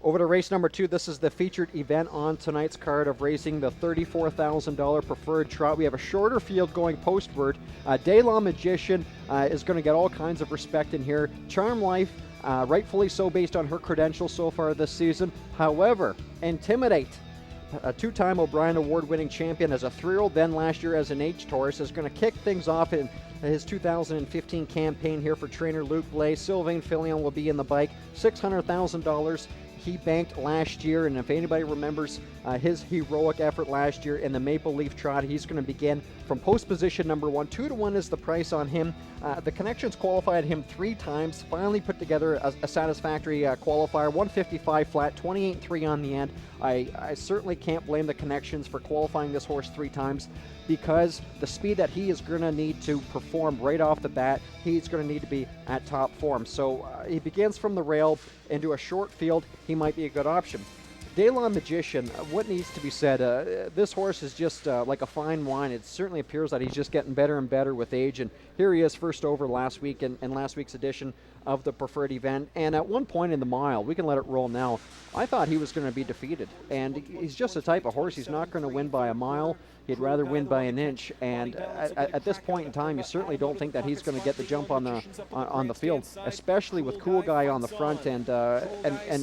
Over to race number 2. This is the featured event on tonight's card of racing the $34,000 preferred trot. We have a shorter field going postward. De La Magician is going to get all kinds of respect in here. Charm Life, rightfully so based on her credentials so far this season. However, Intimidate, a two-time O'Brien Award-winning champion as a 3-year-old, then last year as an H-Taurus, is going to kick things off in his 2015 campaign here for trainer Luke Blais. Sylvain Filion will be in the bike. $600,000 he banked last year, and if anybody remembers his heroic effort last year in the Maple Leaf Trot, he's going to begin from post position number 1. 2-1 is the price on him. The Connections qualified him 3 times, finally put together a satisfactory qualifier, 155 flat, 28-3 on the end. I certainly can't blame the Connections for qualifying this horse 3 times, because the speed that he is going to need to perform right off the bat, he's going to need to be at top form. So he begins from the rail into a short field. He might be a good option. De La Magician, what needs to be said? This horse is just like a fine wine. It certainly appears that he's just getting better and better with age. And here he is, first over last week in last week's edition of the preferred event. And at one point in the mile, we can let it roll now, I thought he was going to be defeated. And he's just the type of horse, he's not going to win by a mile. He'd rather win by an inch, and at this point in time, you certainly don't think that he's going to get the jump on the field, especially with Cool Guy on the front, and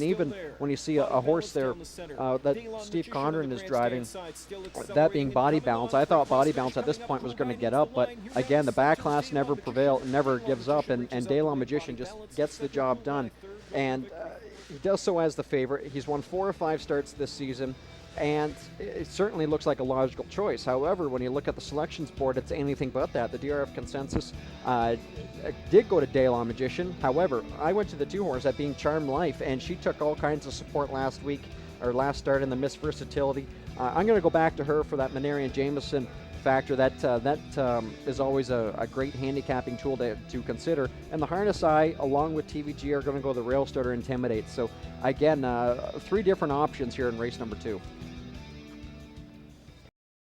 even when you see a horse there that Steve Condren is driving, that being Body Balance. I thought Body Balance at this point was going to get up, but again, the back class never gives up, and De La Magician just gets the job done, and he does so as the favorite. He's won 4 or 5 starts this season, and it certainly looks like a logical choice. However, when you look at the selections board, it's anything but that. The DRF consensus did go to De La Magician. However, I went to the 2 horse, that being Charm Life, and she took all kinds of support last start in the Miss Versatility. I'm going to go back to her for that Manarian Jameson factor. That is always a great handicapping tool to consider. And the Harness Eye, along with TVG, are going to go the Rail Starter Intimidate. So again, 3 different options here in race number 2.